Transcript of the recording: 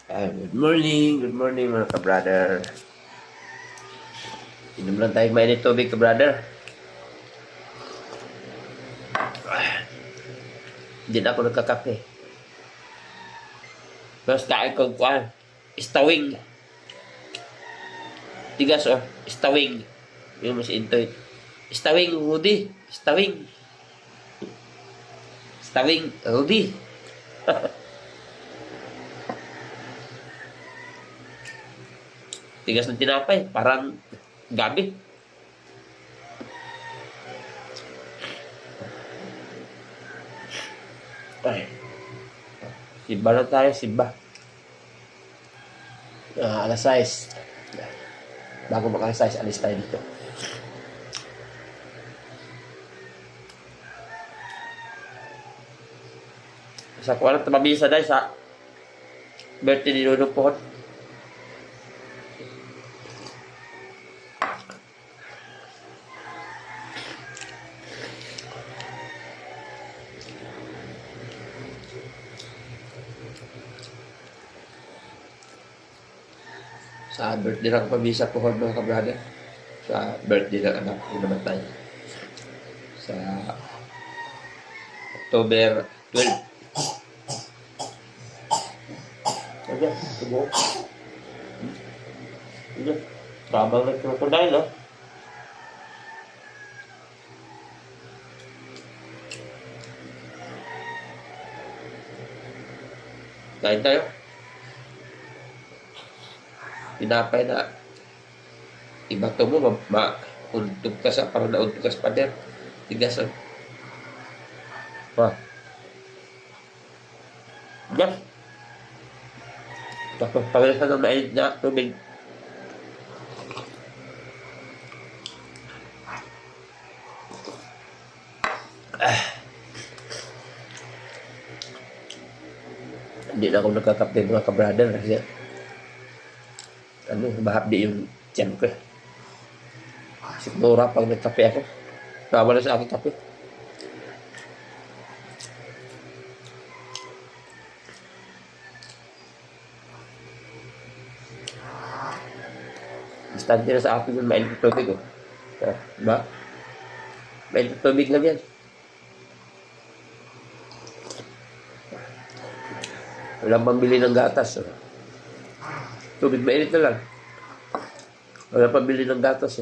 Good morning mga ka-brother. Inom lang tayong mainit tubig ka-brother. Hindi na ako nagkakape. Mas kain ko kuhan. Istawing. Tigas istawing. Yung mas intoy. Istawing, Rudy. Istawing. Istawing, Rudy. Tigas ng tinapay. Parang gabi. Ay. Simba lang tayo, simba. Alas 6. Bago mag-alas 6, alis tayo dito. Sa kuwan at mabisa dahil sa birthday ni Nunong Pohon. Sa birthday ng pamisa Pohon mga kabrada. Sa birthday ng anak ko namatay. Sa October 12. Ayan, tubo. Ayan, tabang ng crocodile, no? Kain tayo. Tinapay na ibato mo, untog ka sa, parang nauntog ka sa pader. Tigas lang. Yan. Tapos pagkakasan ng mainit na tubig. Hindi na ako nagkakape mga ka-brother kasi mahapdi yung tiyan ko. Siguro pag nagkape ako, nawala sa aking kape. Instante na sa akin yung mainit na tubig. Diba? Mainit na tubig lang yan. Walang pambili ng gatas. Tubig mainit na lang. Walang pambili ng gatas.